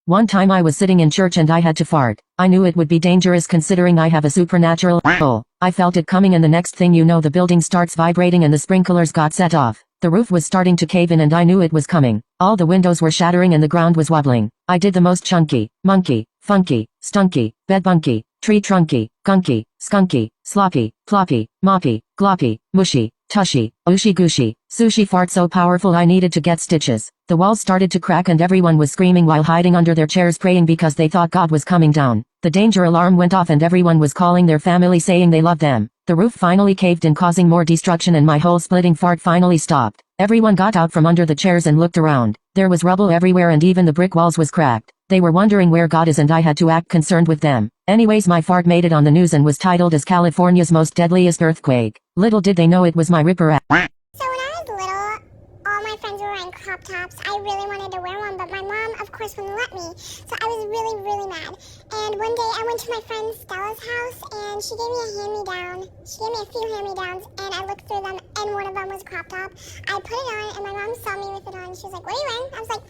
One time I was sitting in church and I had to fart. I knew it would be dangerous considering I have a supernatural soul. I felt it coming and the next thing you know the building starts vibrating and the sprinklers got set off. The roof was starting to cave in and I knew it was coming. All the windows were shattering and the ground was wobbling. I did the most chunky, monkey, funky, stunky, bed bunky, tree trunky, gunky, skunky, sloppy, ploppy, moppy, gloppy, mushy, tushy, ooshy gooshy, sushi fart so powerful I needed to get stitches. The walls started to crack and everyone was screaming while hiding under their chairs praying because they thought God was coming down. The danger alarm went off and everyone was calling their family saying they loved them. The roof finally caved in causing more destruction and my whole splitting fart finally stopped. Everyone got out from under the chairs and looked around. There was rubble everywhere and even the brick walls was cracked. They were wondering where God is and I had to act concerned with them. Anyways, my fart made it on the news and was titled as California's most deadliest earthquake. Little did they know it was my ripper ass. So when I was little, all my friends were wearing crop tops. I really wanted to wear one, but my mom, of course, wouldn't let me. So I was really, really mad. And one day I went to my friend Stella's house, and she gave me a hand-me-down. She gave me a few hand-me-downs, and I looked through them, and one of them was crop top. I put it on, and my mom saw me with it on. She was like, "What are you wearing?" I was like,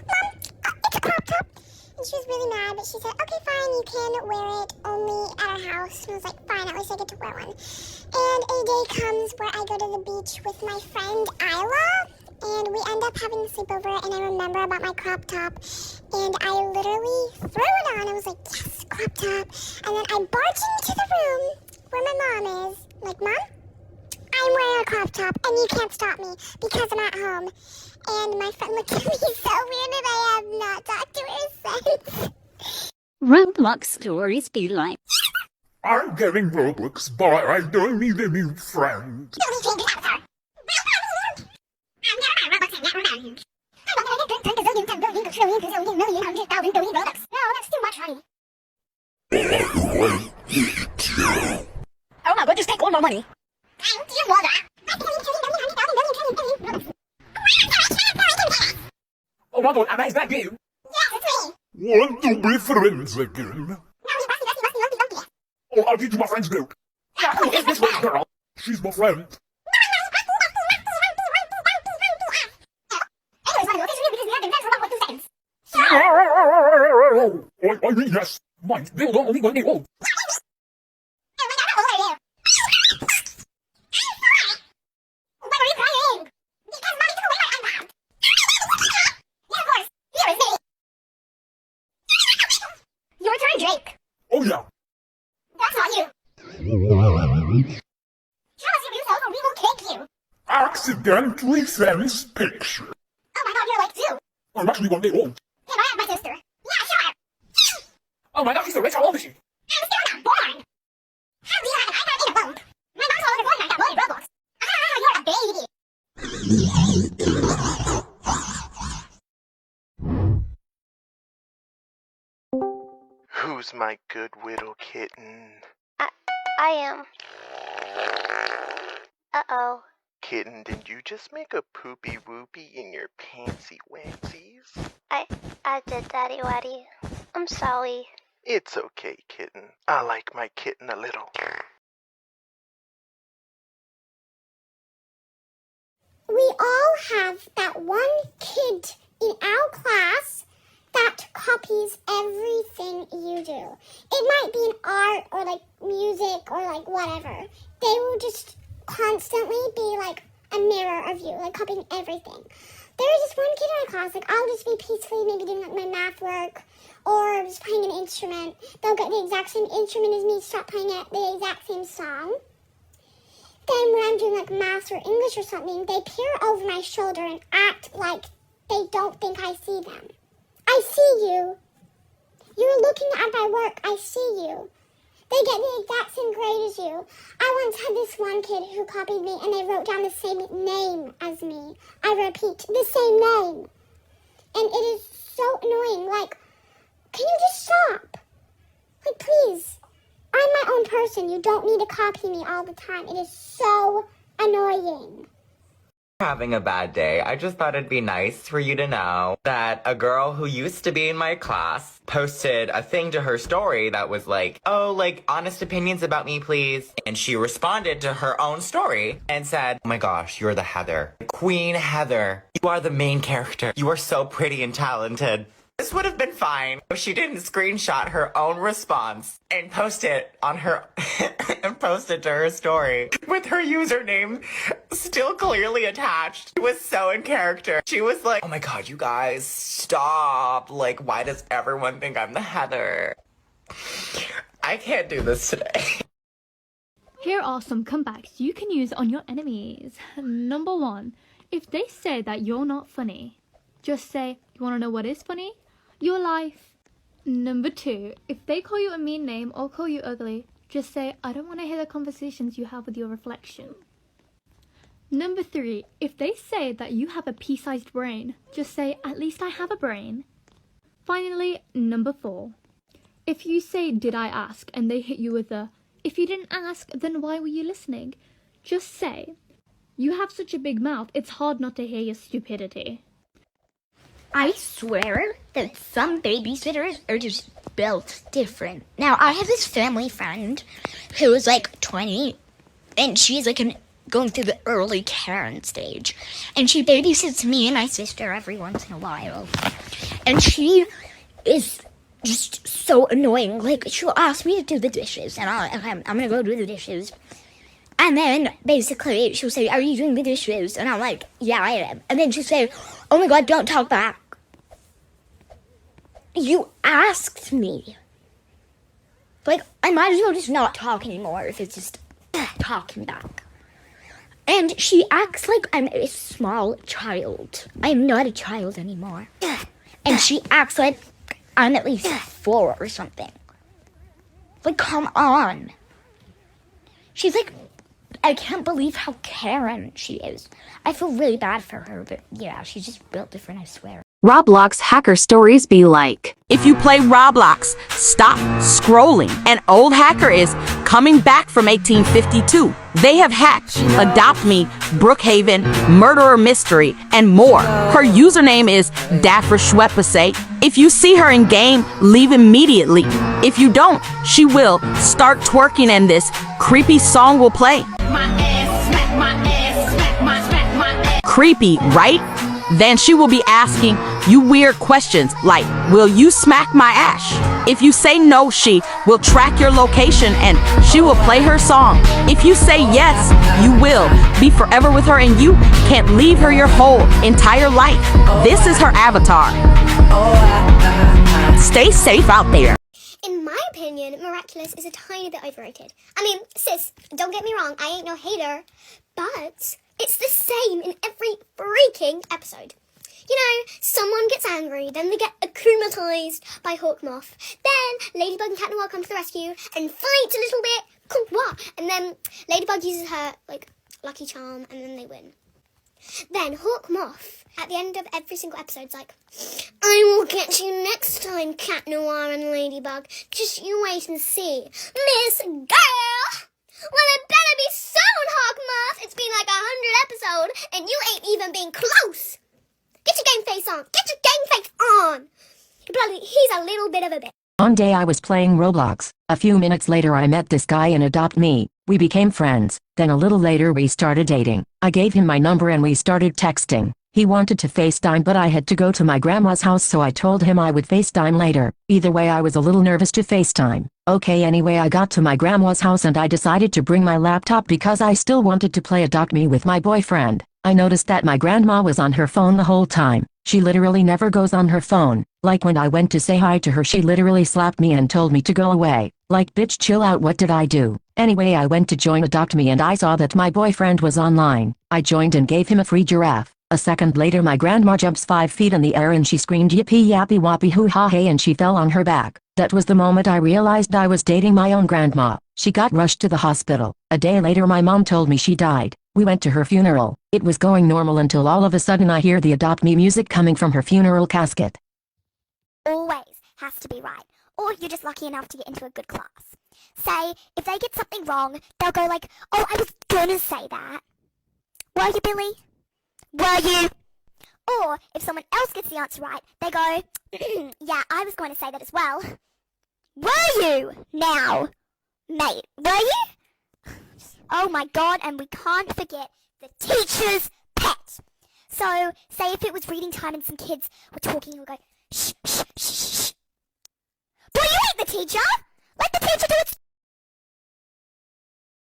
"Mom, it's a crop top." And she was really mad, but she said, "Okay, fine, you can wear it only at our house." And I was like, "Fine, at least I get to wear one." And a day comes where I go to the beach with my friend Isla, and we end up having a sleepover, and I remember about my crop top, and I literally threw it on. I was like, "Yes, crop top." And then I barged into the room where my mom is, like, "Mom, I'm wearing a crop top, and you can't stop me because I'm at home." And my friend looked at me so weird, and I have not talked to her since. Roblox stories be like. I'm getting Roblox, but I don't need a new friend. Oh my god, just take all my money. Oh my god, Emma, is that you? Want to be friends again? Oh, I'll give you my friend's group. Who is this weird girl? She's my friend. I mean, yes. Mind, build only one day old. Your turn, Drake. Oh, yeah. That's not you. Tell us your new self or we will kick you. Accidentally sends picture. Oh my god, you're like 2. I'm actually 1 day old. Can I have my sister? Yeah, sure. Oh my god, she's so rich, how old is she? I'm still not born. How do you have an iPad in a bump? My mom told me Fortnite got bullied Roblox. You're a baby. Who's my good little kitten? I am. Uh-oh. Kitten, did you just make a poopy whoopy in your pantsy wantsies? I did, Daddy Waddy. I'm sorry. It's okay, kitten. I like my kitten a little. We all have that one kid in our class that copies everything you do. It might be in art or like music or like whatever. They will just constantly be like a mirror of you, like copying everything. There is just one kid in our class, like I'll just be peacefully maybe doing like my math work or just playing an instrument. They'll get the exact same instrument as me, start playing it, the exact same song. Then when I'm doing like math or English or something, they peer over my shoulder and act like they don't think I see them. I see you. You're looking at my work. I see you. They get the exact same grade as you. I once had this one kid who copied me and they wrote down the same name as me. I repeat, the same name. And it is so annoying. Like, can you just stop? Like, please. I'm my own person. You don't need to copy me all the time. It is so annoying. Having a bad day, I just thought it'd be nice for you to know that a girl who used to be in my class posted a thing to her story that was like, "Oh, like, honest opinions about me, please." And she responded to her own story and said, "Oh my gosh, you're the Heather. Queen Heather. You are the main character. You are so pretty and talented." This would have been fine if she didn't screenshot her own response and post it on her and post it to her story with her username still clearly attached. She was so in character. She was like, oh my god, you guys, stop. Like, why does everyone think I'm the Heather? I can't do this today. Here are some comebacks you can use on your enemies. Number 1, if they say that you're not funny, just say, you want to know what is funny? Your life. Number 2, if they call you a mean name or call you ugly, just say, I don't want to hear the conversations you have with your reflection. Number 3, if they say that you have a pea-sized brain, just say, at least I have a brain. Finally, number 4, if you say, did I ask, and they hit you with a, if you didn't ask, then why were you listening? Just say, you have such a big mouth, it's hard not to hear your stupidity. I swear that some babysitters are just built different. Now, I have this family friend who is like 20, and she's like going through the early Karen stage. And she babysits me and my sister every once in a while. And she is just so annoying. Like, she'll ask me to do the dishes, and I'm gonna go do the dishes. And then, basically, she'll say, are you doing the dishes? And I'm like, yeah, I am. And then she'll say, oh my god, don't talk back. You asked me. Like, I might as well just not talk anymore if it's just talking back. And she acts like I'm a small child. I'm not a child anymore. And she acts like I'm at least 4 or something. Like, come on. She's like, I can't believe how Karen she is. I feel really bad for her, but yeah, she's just built different, I swear. Roblox hacker stories be like. If you play Roblox, stop scrolling. An old hacker is coming back from 1852. They have hacked Adopt Me, Brookhaven, Murderer Mystery, and more. Her username is Dafra. If you see her in game, leave immediately. If you don't, she will start twerking and this creepy song will play. Creepy, right? Then she will be asking you weird questions like, will you smack my ash? If you say no, she will track your location and she will play her song. If you say yes, you will be forever with her and you can't leave her your whole entire life. This is her avatar. Stay safe out there. In my opinion, Miraculous is a tiny bit overrated. I mean, sis, don't get me wrong, I ain't no hater, but it's the same in every freaking episode. You know, someone gets angry, then they get akumatized by Hawkmoth. Then Ladybug and Cat Noir come to the rescue and fight a little bit. Quoi? And then Ladybug uses her, like, lucky charm and then they win. Then Hawkmoth, at the end of every single episode, is like, I will get you next time, Cat Noir and Ladybug. Just you wait and see. Miss Girl! Well, it better be soon, Hawkmoth. It's been like 100 episodes, and you ain't even been close. Get your game face on. Get your game face on. He's a little bit of a bitch. One day I was playing Roblox. A few minutes later I met this guy in Adopt Me. We became friends. Then a little later we started dating. I gave him my number and we started texting. He wanted to FaceTime but I had to go to my grandma's house so I told him I would FaceTime later. Either way I was a little nervous to FaceTime. Okay, anyway I got to my grandma's house and I decided to bring my laptop because I still wanted to play Adopt Me with my boyfriend. I noticed that my grandma was on her phone the whole time. She literally never goes on her phone. Like when I went to say hi to her she literally slapped me and told me to go away. Like bitch chill out, what did I do? Anyway I went to join Adopt Me and I saw that my boyfriend was online. I joined and gave him a free giraffe. A second later my grandma jumps 5 feet in the air and she screamed yippee yappy wappy hoo ha hey and she fell on her back. That was the moment I realized I was dating my own grandma. She got rushed to the hospital. A day later my mom told me she died. We went to her funeral. It was going normal until all of a sudden I hear the Adopt Me music coming from her funeral casket. Always has to be right. Or you're just lucky enough to get into a good class. Say, if they get something wrong, they'll go like, oh, I was gonna say that. Were you, Billy? Were you? Or, if someone else gets the answer right, they go, yeah, I was going to say that as well. Were you? Now, mate, were you? Oh my god, and we can't forget the teacher's pet. So, say if it was reading time and some kids were talking, we'll go, Do you hate the teacher? Let the teacher